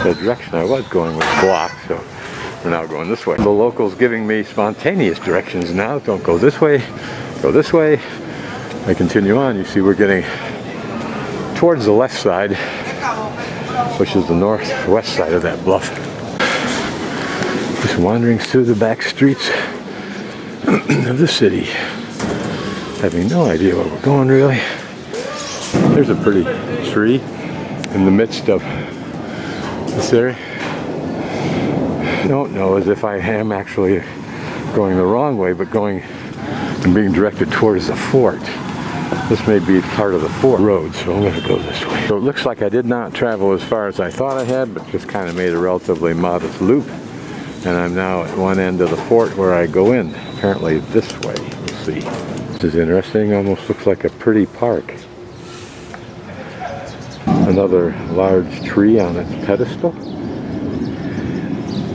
The direction I was going was blocked, so we're now going this way. The locals giving me spontaneous directions now. Don't go this way, go this way. I continue on, you see we're getting towards the left side, which is the northwest side of that bluff. Just wandering through the back streets of the city, having no idea where we're going really. There's a pretty tree in the midst of this area. I don't know as if I am actually going the wrong way, but going and being directed towards the fort. This may be part of the fort road, so I'm going to go this way. So it looks like I did not travel as far as I thought I had, but just kind of made a relatively modest loop. And I'm now at one end of the fort where I go in, apparently this way. We'll see. This is interesting, almost looks like a pretty park. Another large tree on its pedestal.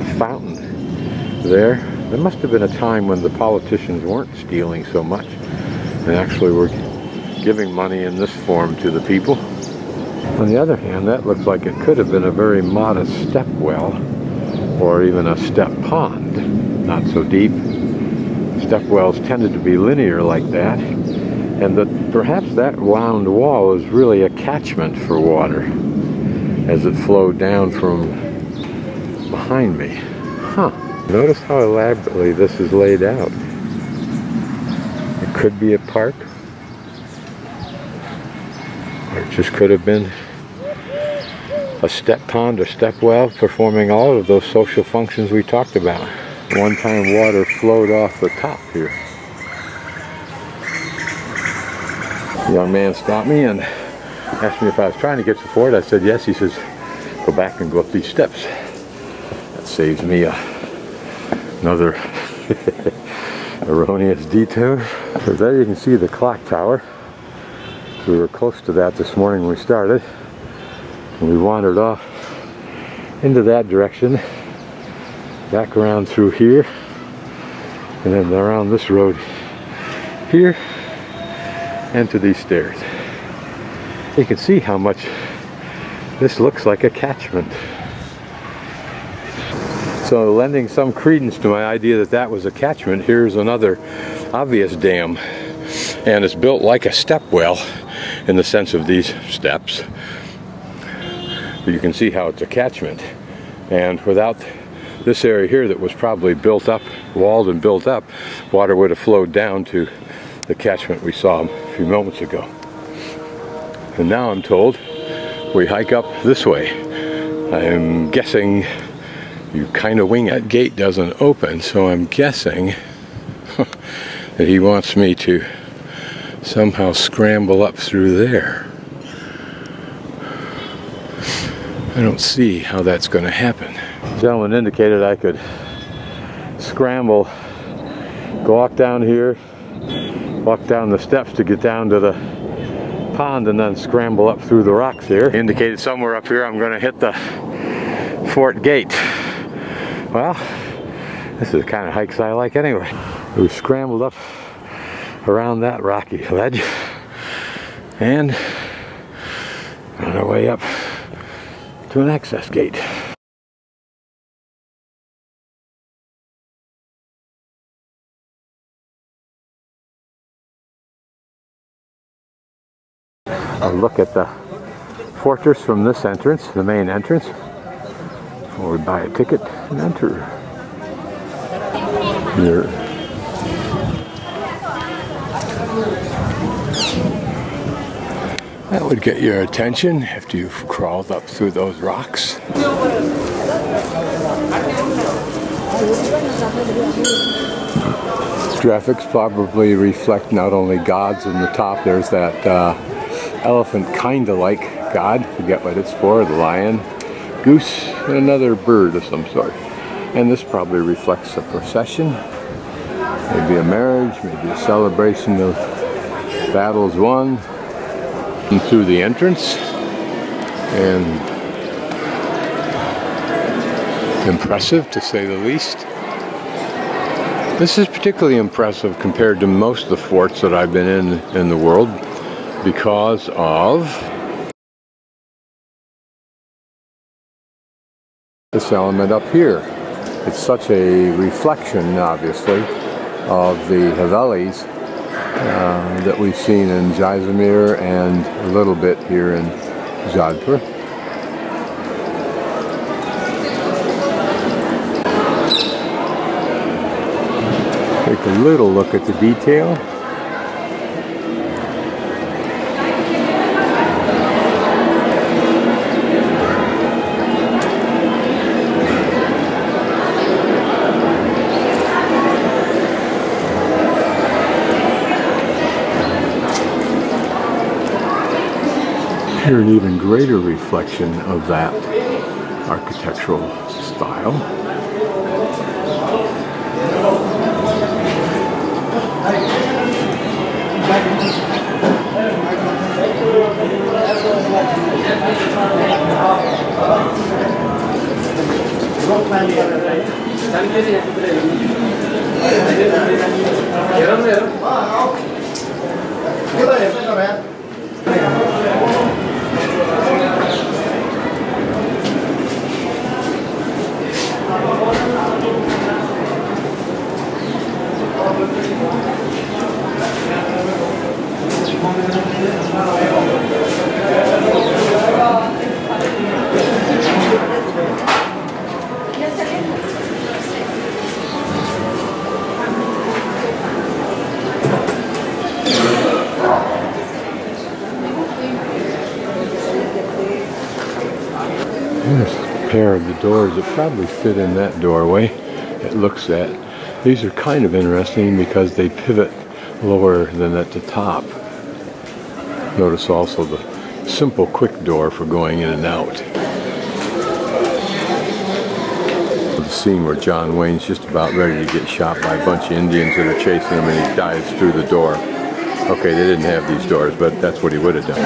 A fountain there. There must have been a time when the politicians weren't stealing so much and actually were giving money in this form to the people. On the other hand, that looks like it could have been a very modest step well, or even a step pond, not so deep. Step wells tended to be linear like that, and that perhaps that round wall is really a catchment for water as it flowed down from behind me. Huh. Notice how elaborately this is laid out. It could be a park, or it just could have been a step pond or step well performing all of those social functions we talked about. One time water flowed off the top here. The young man stopped me and asked me if I was trying to get to the fort. I said yes. He says, go back and go up these steps. That saves me another erroneous detour. So there you can see the clock tower. We were close to that this morning when we started. And we wandered off into that direction, back around through here, and then around this road here, and to these stairs. You can see how much this looks like a catchment. So lending some credence to my idea that that was a catchment, here's another obvious dam, and it's built like a step well in the sense of these steps. But you can see how it's a catchment, and without this area here that was probably built up, walled and built up, water would have flowed down to the catchment we saw a few moments ago. And now I'm told we hike up this way. I'm guessing you kind of wing that gate doesn't open, so I'm guessing that he wants me to somehow scramble up through there. I don't see how that's going to happen. The gentleman indicated I could scramble, go walk down here, walk down the steps to get down to the pond, and then scramble up through the rocks here. He indicated somewhere up here I'm going to hit the fort gate. Well, this is the kind of hikes I like anyway. We scrambled up around that rocky ledge and on our way up to an access gate. A look at the fortress from this entrance, the main entrance, before we buy a ticket and enter. Here. That would get your attention after you've crawled up through those rocks. Graphics probably reflect not only gods in the top. There's that elephant kinda like god, forget what it's for, the lion, goose, and another bird of some sort. And this probably reflects a procession, maybe a marriage, maybe a celebration of battles won. And through the entrance, and impressive to say the least. This is particularly impressive compared to most of the forts that I've been in the world because of This element up here. It's such a reflection, obviously, of the Havelis that we've seen in Jaisalmer and a little bit here in Jodhpur. Take a little look at the detail. Here, an even greater reflection of that architectural style. There's a pair of the doors that probably fit in that doorway. It looks at. These are kind of interesting because they pivot lower than at the top. Notice also the simple quick door for going in and out. The scene where John Wayne's just about ready to get shot by a bunch of Indians that are chasing him, and he dives through the door. Okay, they didn't have these doors, but that's what he would have done.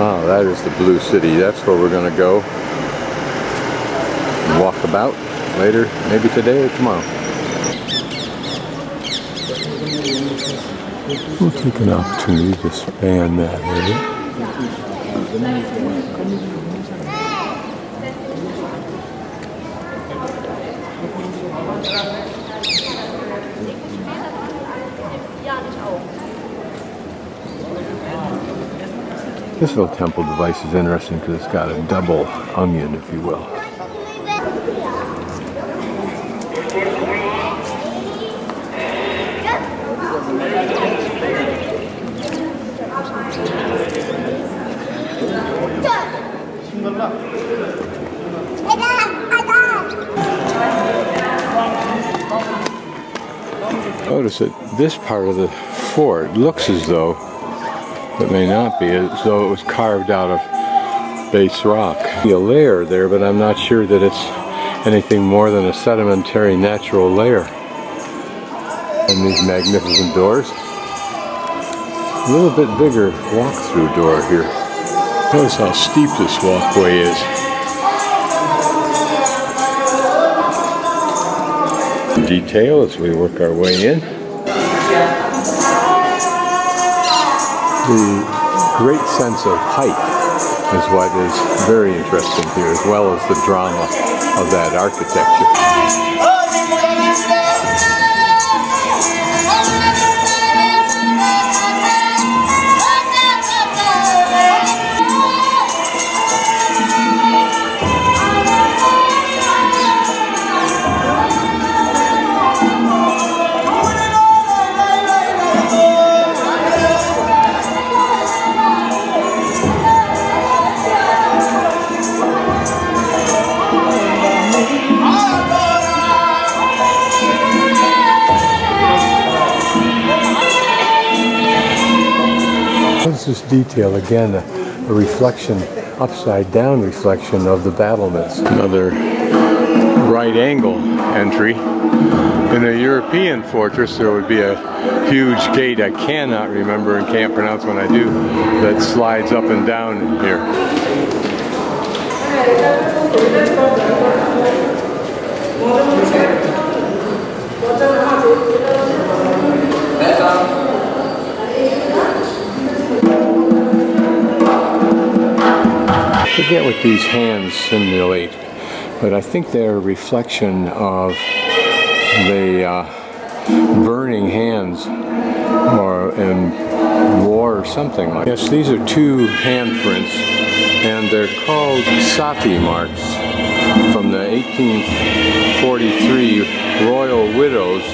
Ah, that is the Blue City. That's where we're going to go and walk about later, maybe today or tomorrow. We'll take an opportunity to span that area. This little temple device is interesting because it's got a double onion, if you will. Notice that this part of the fort looks as though, it may not be, as though it was carved out of base rock. A layer there, but I'm not sure that it's anything more than a sedimentary natural layer. And these magnificent doors. A little bit bigger walk-through door here. Notice how steep this walkway is. Detail as we work our way in. The great sense of height is what is very interesting here, as well as the drama of that architecture. This detail again, a reflection, upside down reflection of the battlements. Another right angle entry. In a European fortress there would be a huge gate I cannot remember and can't pronounce when I do, that slides up and down here. forget what these hands simulate, but I think they're a reflection of the burning hands or in war or something like that. Yes, these are two handprints, and they're called sati marks from the 1843 royal widows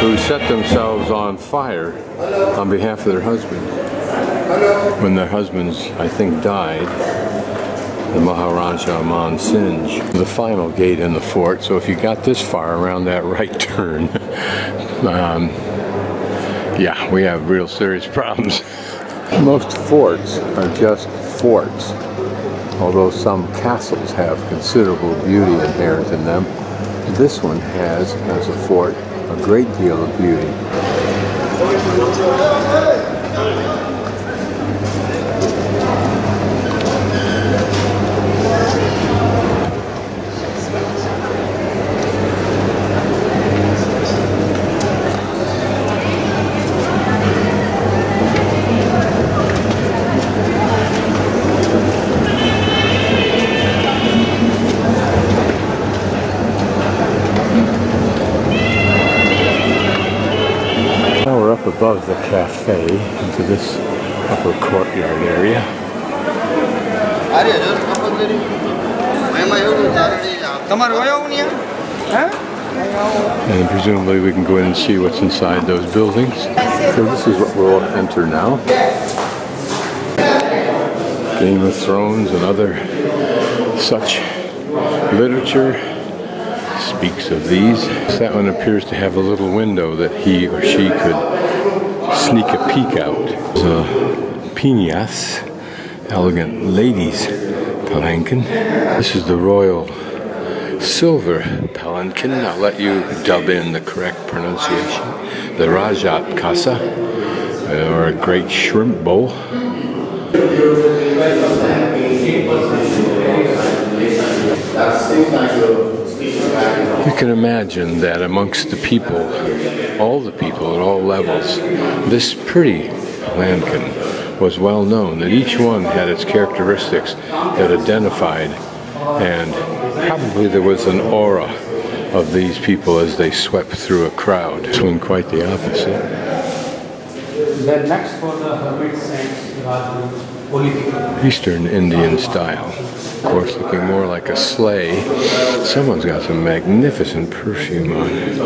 who set themselves on fire on behalf of their husband. When their husbands, I think, died, the Maharaja Man Singh, the final gate in the fort. So if you got this far around that right turn, yeah, we have real serious problems. Most forts are just forts, although some castles have considerable beauty inherent in them. This one has, as a fort, a great deal of beauty. Above the cafe into this upper courtyard area. And presumably we can go in and see what's inside those buildings. So this is what we'll enter now. Game of Thrones and other such literature speaks of these. That one appears to have a little window that he or she could sneak a peek out. There's a piñas, elegant ladies' palanquin. This is the royal silver palanquin. I'll let you dub in the correct pronunciation. The Rajat Casa, or a great shrimp bowl. You can imagine that amongst the people, all the people at all levels, this pretty palanquin was well known, that each one had its characteristics that identified, and probably there was an aura of these people as they swept through a crowd. This one quite the opposite. Then next for the hermit saints, Eastern Indian style. Of course, looking more like a sleigh. Someone's got some magnificent perfume on it.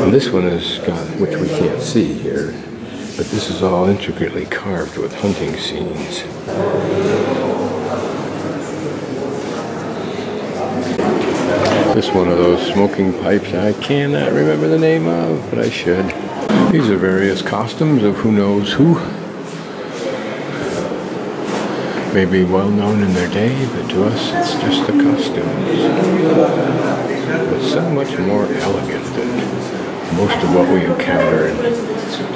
And this one has got, which we can't see here, but this is all intricately carved with hunting scenes. This one of those smoking pipes I cannot remember the name of, but I should. These are various costumes of who knows who. May be well known in their day, but to us it's just the costumes. But so much more elegant than most of what we encounter in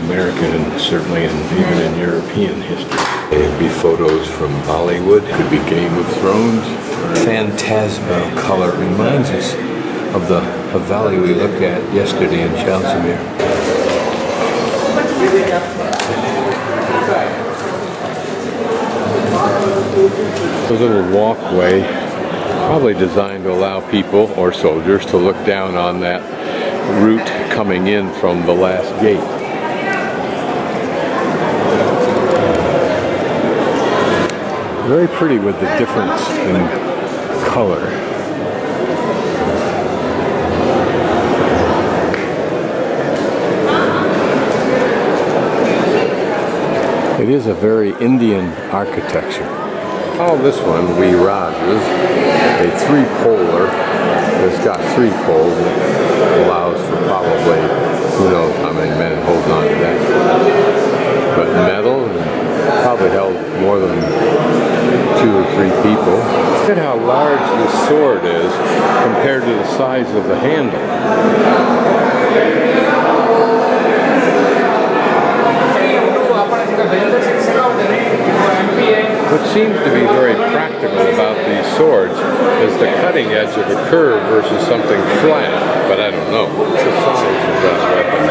American and certainly even in European history. It could be photos from Bollywood, it could be Game of Thrones. Phantasmal color reminds us of the valley we looked at yesterday in Jodhpur. A little walkway, probably designed to allow people or soldiers to look down on that route coming in from the last gate. Very pretty with the difference in color. It is a very Indian architecture. Call this one Rajas, a three-polar. It's got three poles. It allows for probably, who knows how many men holding on to that. But metal, and probably held more than 2 or 3 people. Look at how large this sword is compared to the size of the handle. What seems to be very practical about these swords is the cutting edge of a curve versus something flat, but I don't know. It's the size of that weapon.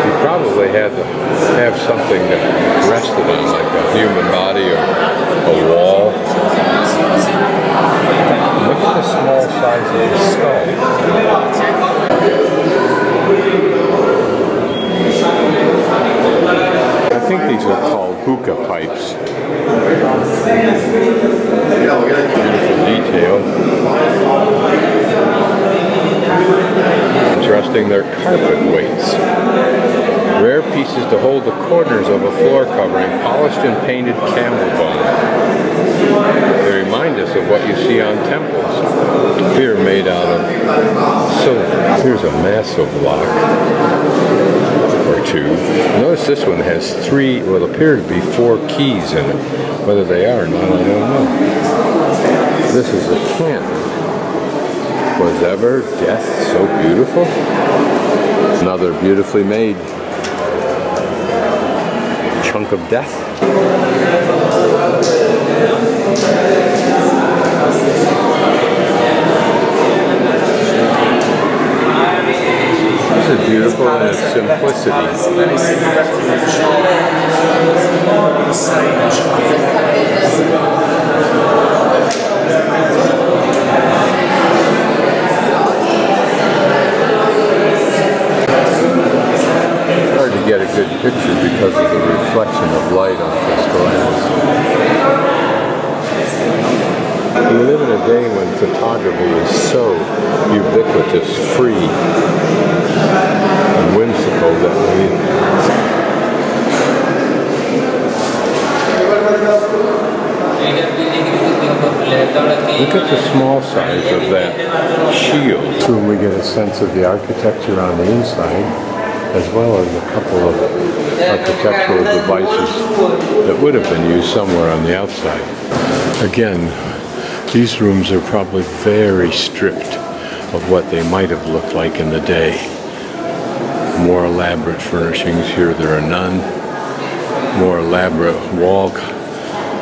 You probably had to have something that rested on like a human body or a wall. Look at the small size of the skull. I think these are called hookah pipes. Beautiful detail. Interesting, they're carpet weights. Rare pieces to hold the corners of a floor covering, polished and painted camel bone. They remind us of what you see on temples. Here made out of silver. Here's a massive lock. Or two. Notice this one has three, what appear to be 4 keys in it. Whether they are or not, I don't know. This is a cannon. Was ever death so beautiful? Another beautifully made chunk of death. This is beautiful in its simplicity. Hard to get a good picture because of the reflection of light on this glass. We live in a day when photography is so ubiquitous, free, and whimsical that look at the small size of that shield. So we get a sense of the architecture on the inside, as well as a couple of architectural devices that would have been used somewhere on the outside. Again, these rooms are probably very stripped of what they might have looked like in the day. More elaborate furnishings here, there are none. More elaborate wall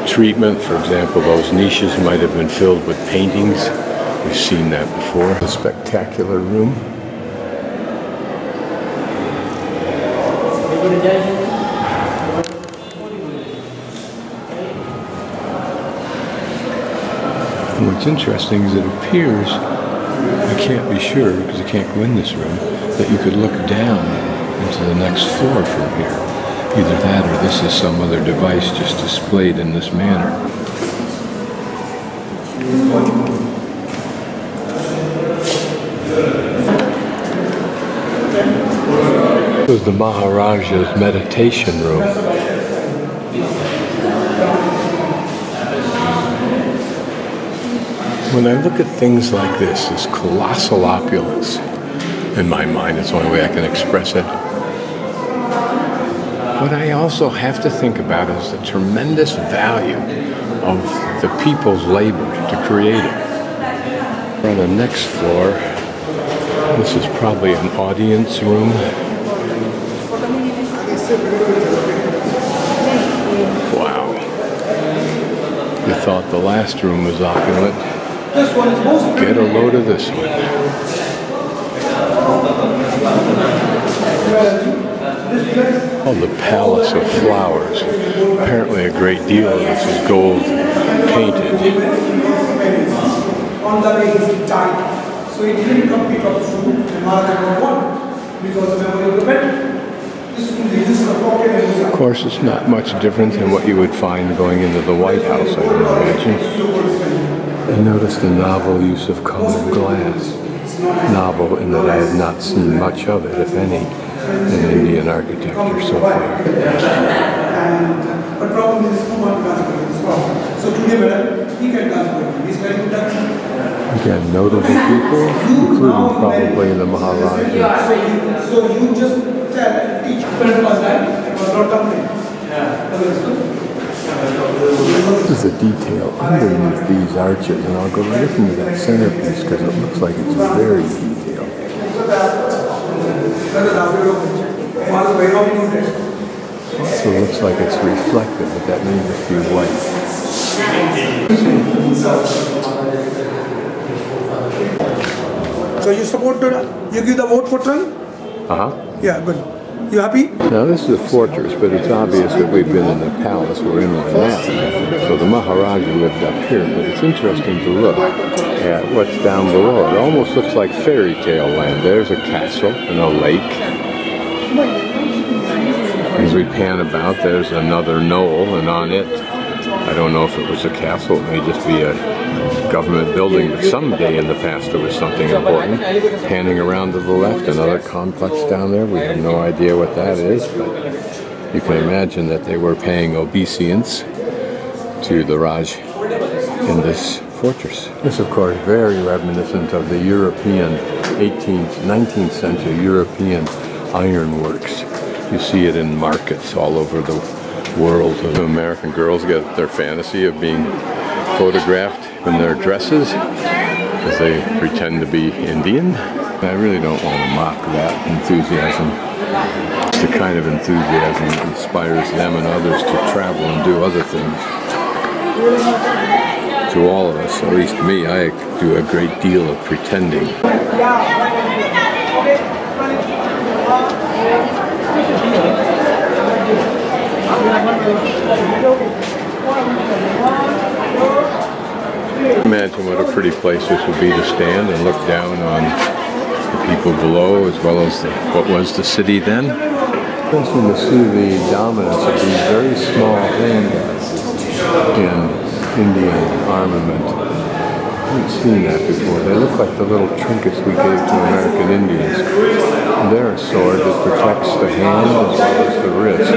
treatment. For example, those niches might have been filled with paintings. We've seen that before. A spectacular room. And what's interesting is it appears, I can't be sure because I can't go in this room, that you could look down into the next floor from here. Either that or this is some other device just displayed in this manner. This was the Maharaja's meditation room. When I look at things like this colossal opulence, in my mind, it's the only way I can express it. What I also have to think about is the tremendous value of the people's labor to create it. On the next floor, this is probably an audience room. Wow. You thought the last room was opulent. Get a load of this one. Oh, the Palace of Flowers. Apparently a great deal of this is gold painted. On the way he died. So he didn't complete up to Mehrangarh 1 because of memory of the battle. Of course, it's not much different than what you would find going into the White House, I would imagine. I noticed a novel use of colored glass. Novel in that I have not seen much of it, if any, in Indian architecture so far. But problem is too much as well. So today, he can dance. He's very good dancer. Again, notable people, including probably the Maharaja. So you just tell each person was that it was not something. This is a detail underneath these arches, and I'll go right into that centerpiece because it looks like it's very detailed. Also looks like it's reflective, but that means a few lights. So you support the, you give the vote for Trump? Uh-huh. Yeah, good. You happy? Now this is a fortress, but it's obvious that we've been in the palace. We're in one now. So the Maharaja lived up here, but it's interesting to look at what's down below. It almost looks like fairy tale land. There's a castle and a lake. As we pan about, there's another knoll, and on it, I don't know if it was a castle, it may just be a government building, but someday in the past there was something important. Panning around to the left, another complex down there. We have no idea what that is, but you can imagine that they were paying obeisance to the Raj in this fortress. This, of course, very reminiscent of the European 18th, 19th century European ironworks. You see it in markets all over the world. American girls get their fantasy of being photographed in their dresses as they pretend to be Indian. I really don't want to mock that enthusiasm. It's the kind of enthusiasm that inspires them and others to travel and do other things. To all of us, at least me, I do a great deal of pretending. Imagine what a pretty place this would be to stand and look down on the people below, as well as what was the city then. Interesting to see the dominance of these very small handguns in Indian armament. I haven't seen that before. They look like the little trinkets we gave to American Indians. They're a sword that protects the hand as well as the wrist.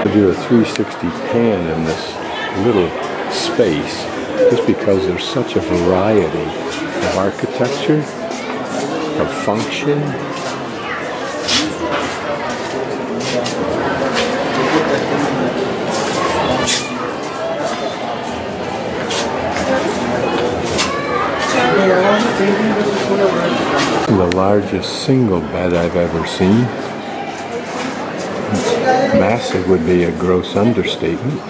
To do a 360 pan in this little space, just because there's such a variety of architecture, of function. The largest single bed I've ever seen. Massive would be a gross understatement.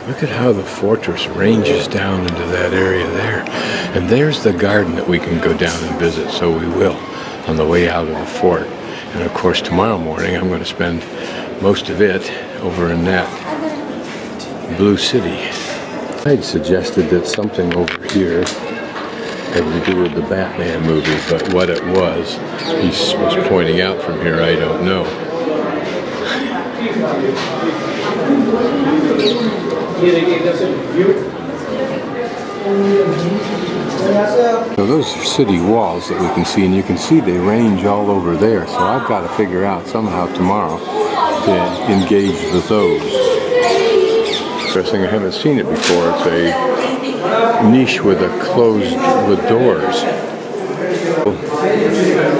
Look at how the fortress ranges down into that area there. And there's the garden that we can go down and visit, so we will, on the way out of the fort. And of course, tomorrow morning I'm going to spend most of it over in that blue city. I'd suggested that something over here had to do with the Batman movie, but what it was, he was pointing out from here, I don't know. So those are city walls that we can see, and you can see they range all over there, so I've got to figure out somehow tomorrow to engage with those. Interesting, I haven't seen it before. It's a niche with doors.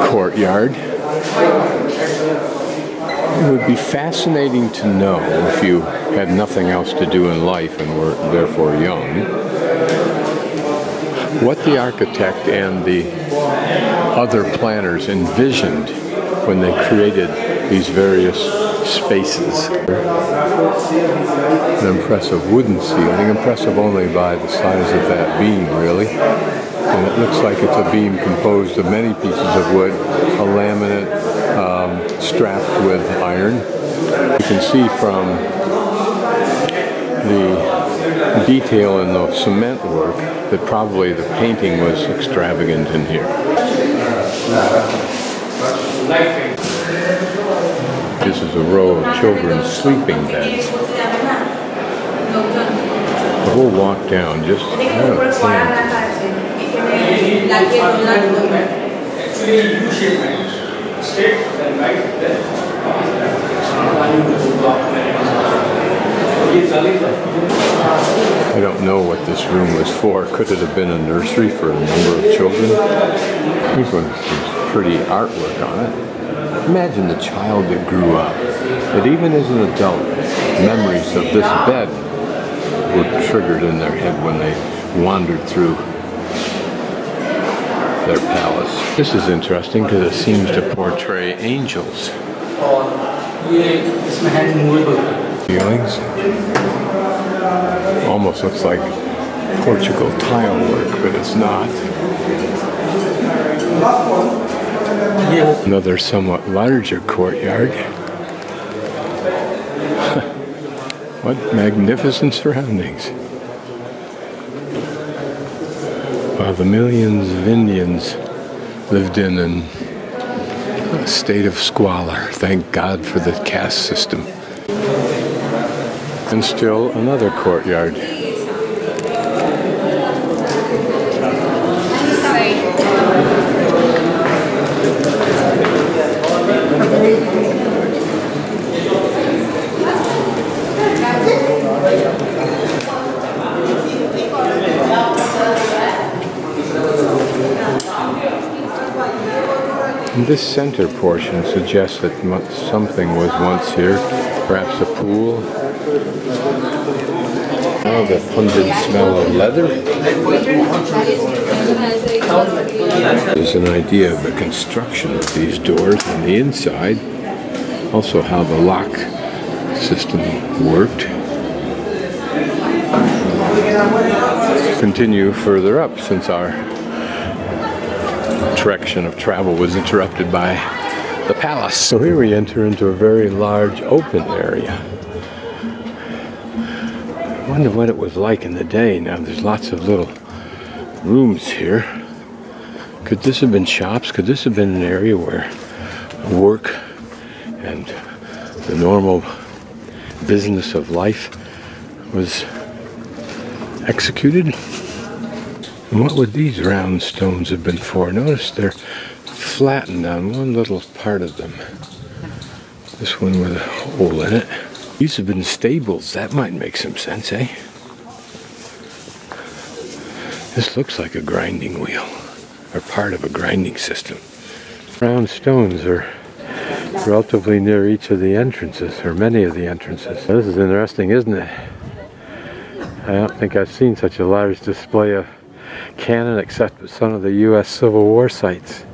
Courtyard. It would be fascinating to know, if you had nothing else to do in life and were therefore young, what the architect and the other planners envisioned when they created these various spaces. An impressive wooden ceiling, impressive only by the size of that beam, really. And it looks like it's a beam composed of many pieces of wood, a laminate strapped with iron. You can see from the detail in the cement work that probably the painting was extravagant in here. This is a row of children's sleeping beds. We'll walk down just I don't know what this room was for. Could it have been a nursery for a number of children? This one has pretty artwork on it. Imagine the child that grew up, that even as an adult, memories of this bed were triggered in their head when they wandered through their palace. This is interesting because it seems to portray angels. Feelings. Almost looks like Portugal tile work, but it's not. Another somewhat larger courtyard. What magnificent surroundings. While the millions of Indians lived in a state of squalor. Thank God for the caste system. And still another courtyard. And this center portion suggests that something was once here, perhaps a pool. Oh, the pungent smell of leather. There's an idea of the construction of these doors on the inside, also how the lock system worked. Continue further up since our direction of travel was interrupted by the palace. So here we enter into a very large open area. I wonder what it was like in the day. Now there's lots of little rooms here. Could this have been shops? Could this have been an area where work and the normal business of life was executed? And what would these round stones have been for? Notice they're flattened on one little part of them. This one with a hole in it. These have been stables. That might make some sense, eh? This looks like a grinding wheel, or part of a grinding system. Round stones are relatively near each of the entrances, or many of the entrances. This is interesting, isn't it? I don't think I've seen such a large display of cannon except at some of the U.S. Civil War sites.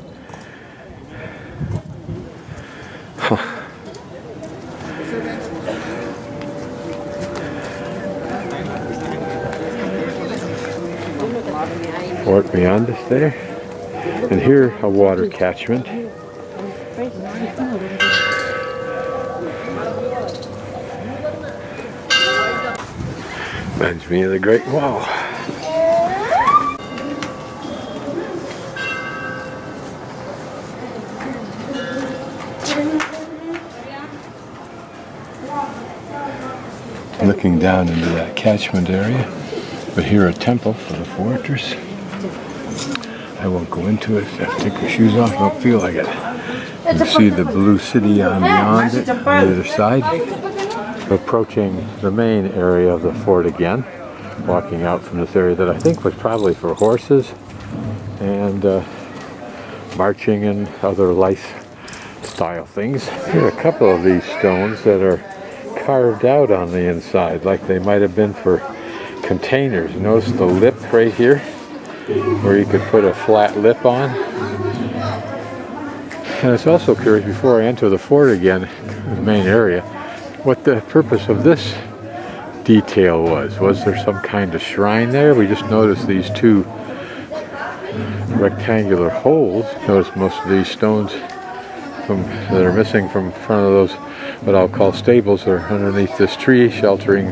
Fort beyond us there. And here a water catchment. Reminds me of the Great Wall. Looking down into that catchment area, but here a temple for the fortress. I won't go into it. I have to take my shoes off. I don't feel like it. You can see the blue city on beyond it on the other side. Approaching the main area of the fort again, walking out from this area that I think was probably for horses and marching and other lifestyle things. Here are a couple of these stones that are carved out on the inside like they might have been for containers. Notice the lip right here where you could put a flat lip on. And it's also curious, before I enter the fort again, the main area, what the purpose of this detail was. Was there some kind of shrine there? We just noticed these two rectangular holes. Notice most of these stones that are missing from front of those, what I'll call stables, are underneath this tree, sheltering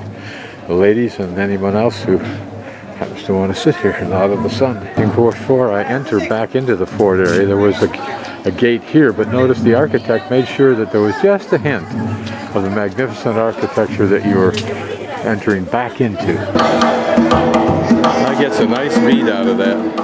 the ladies and anyone else who happens to want to sit here and out of the sun. Before I enter back into the fort area, there was a gate here, but notice the architect made sure that there was just a hint of the magnificent architecture that you were entering back into. That gets a nice beat out of that.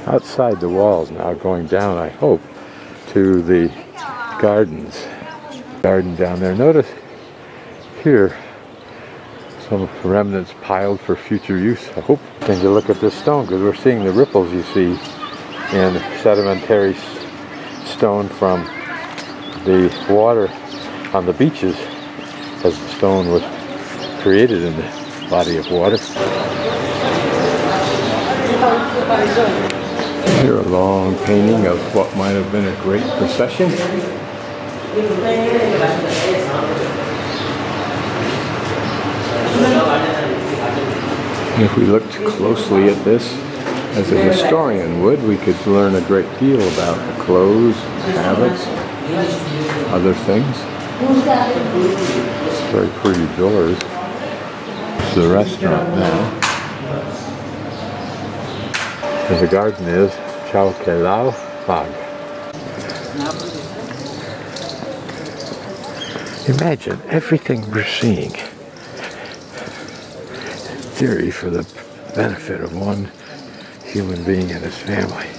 Outside the walls now, going down, I hope, to the gardens. Garden down there. Notice here some remnants piled for future use, I hope. And you look at this stone, because we're seeing the ripples you see in sedimentary stone from the water on the beaches as the stone was created in the body of water. Here a long painting of what might have been a great procession. And if we looked closely at this, as a historian would, we could learn a great deal about the clothes, habits, other things. Very pretty doors. It's the restaurant now. And the garden is Chao Kelao Fag. Imagine everything we're seeing, in theory, for the benefit of one human being and his family.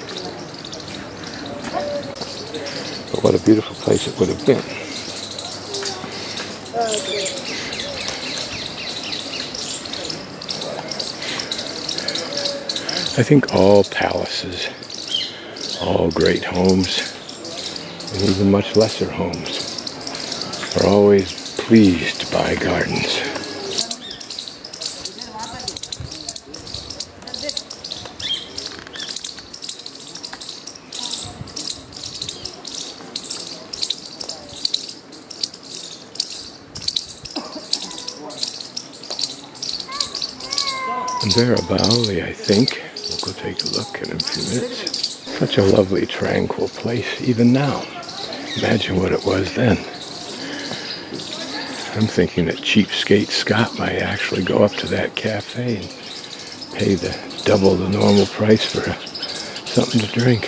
But what a beautiful place it would have been. I think all palaces, all great homes, and even much lesser homes are always pleased by gardens. And there, a Baoli, I think. We'll go take a look in a few minutes. Such a lovely, tranquil place, even now. Imagine what it was then. I'm thinking that cheapskate Scott might actually go up to that cafe and pay double the normal price for something to drink.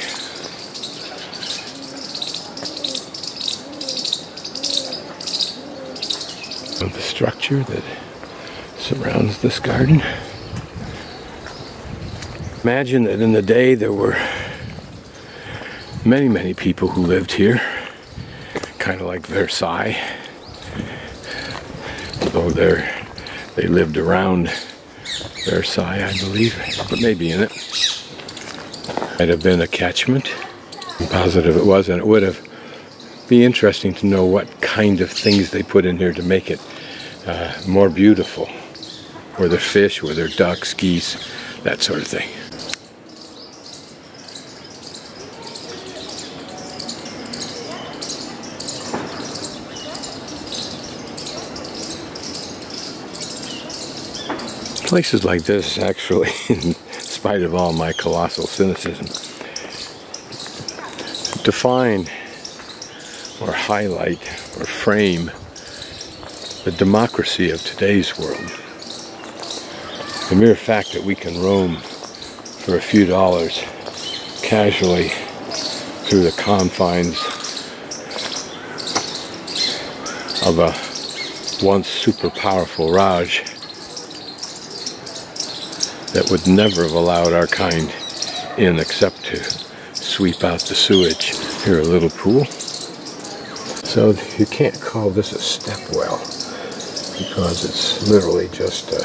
Of the structure that surrounds this garden. Imagine that in the day there were many, many people who lived here, kind of like Versailles, although they lived around Versailles, I believe, but maybe in it. Might have been a catchment. I'm positive it was, and it would have be interesting to know what kind of things they put in here to make it more beautiful. Were there fish, were there ducks, geese, that sort of thing. Places like this, actually, in spite of all my colossal cynicism, define or highlight or frame the democracy of today's world. The mere fact that we can roam for a few dollars casually through the confines of a once super powerful Raj that would never have allowed our kind in except to sweep out the sewage. Here, a little pool. So you can't call this a step well because it's literally just a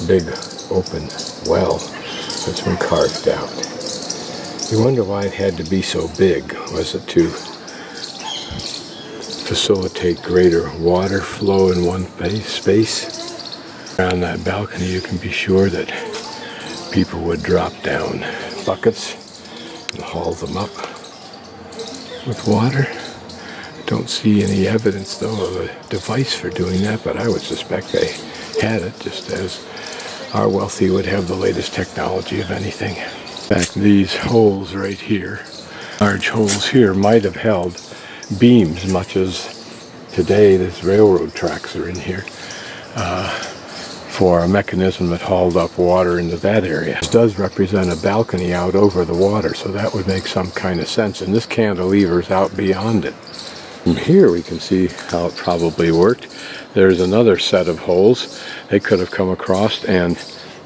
big open well that's been carved out. You wonder why it had to be so big. Was it to facilitate greater water flow in one space? Around that balcony you can be sure that people would drop down buckets and haul them up with water. Don't see any evidence though of a device for doing that, but I would suspect they had it, just as our wealthy would have the latest technology of anything. In fact, these holes right here, large holes here, might have held beams, much as today this railroad tracks are in here, for a mechanism that hauled up water into that area. This does represent a balcony out over the water, so that would make some kind of sense, and this cantilever's out beyond it. From here we can see how it probably worked. There's another set of holes they could have come across and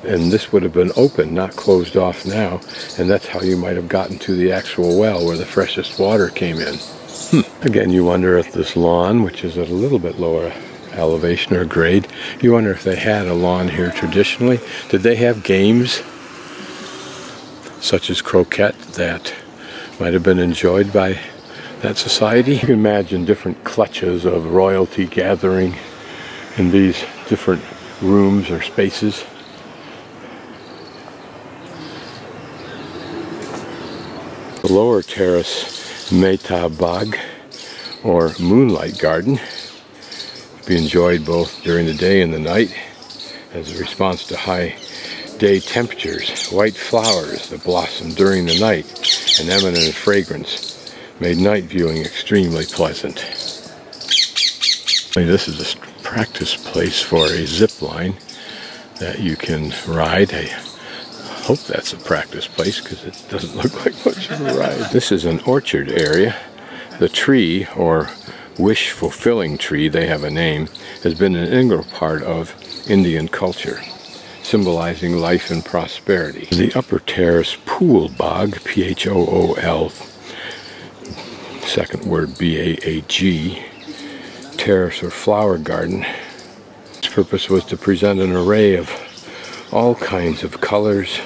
And this would have been open, not closed off now. And that's how you might have gotten to the actual well where the freshest water came in. Again, you wonder if this lawn, which is at a little bit lower elevation or grade, you wonder if they had a lawn here traditionally. Did they have games such as croquet that might have been enjoyed by that society? You can imagine different clutches of royalty gathering in these different rooms or spaces. The lower terrace, Mehta Bagh, or Moonlight Garden, be enjoyed both during the day and the night as a response to high day temperatures. White flowers that blossom during the night and emanate fragrance made night viewing extremely pleasant. This is a practice place for a zip line that you can ride. I hope that's a practice place because it doesn't look like much of a ride. This is an orchard area. The tree, or wish-fulfilling tree, they have a name, has been an integral part of Indian culture, symbolizing life and prosperity. The upper terrace, Pool Bagh, P-H-O-O-L, second word B-A-A-G, terrace or flower garden. Its purpose was to present an array of all kinds of colors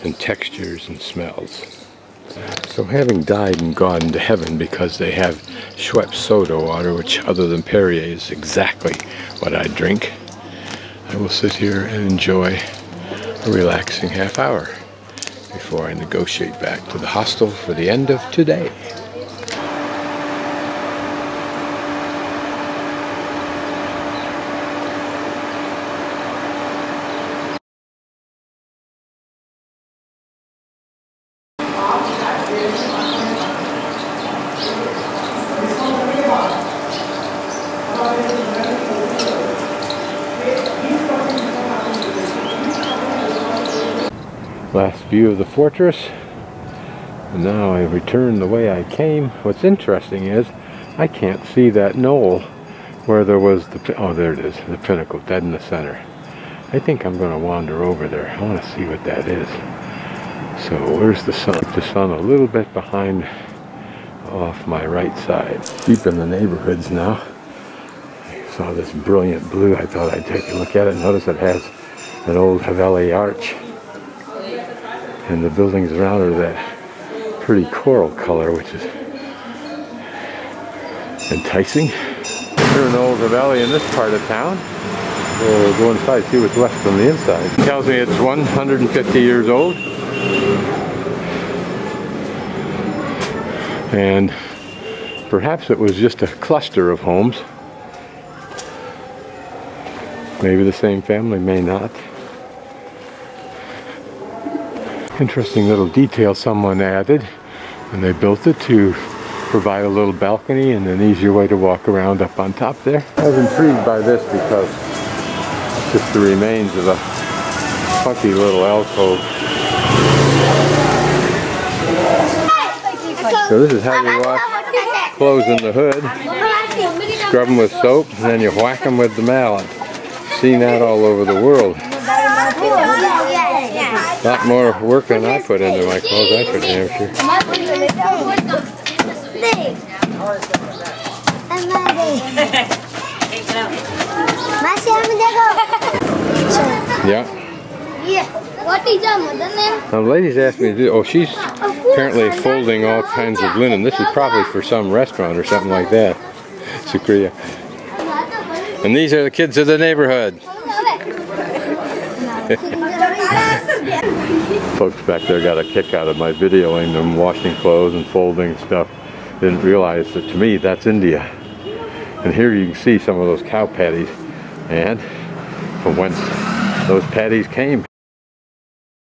and textures and smells. So having died and gone to heaven because they have Schweppes soda water, which other than Perrier is exactly what I drink, I will sit here and enjoy a relaxing half hour before I negotiate back to the hostel for the end of today. Last view of the fortress, and now I return the way I came. What's interesting is I can't see that knoll where there was the, oh there it is, the pinnacle dead in the center. I think I'm going to wander over there. I want to see what that is. So where's the sun? The sun a little bit behind off my right side. Deep in the neighborhoods now. I saw this brilliant blue. I thought I'd take a look at it. Notice it has an old Haveli arch. And the buildings around are that pretty coral color, which is enticing. Here's an old Haveli in this part of town. We'll go inside, see what's left from the inside. It tells me it's 150 years old. And perhaps it was just a cluster of homes. Maybe the same family, may not. Interesting little detail someone added when they built it to provide a little balcony and an easier way to walk around up on top there. I was intrigued by this because it's just the remains of a funky little alcove. So this is how you wash clothes in the hood. Scrub them with soap and then you whack them with the mallet. Seen that all over the world. A lot more work than I put into my clothes, that's for damn sure. Yeah. Now the ladies asked me to do, oh, she's apparently folding all kinds of linen. This is probably for some restaurant or something like that. Sukriya. And these are the kids of the neighborhood. Folks back there got a kick out of my videoing them washing clothes and folding stuff. Didn't realize that to me that's India. And here you can see some of those cow patties and from whence those patties came.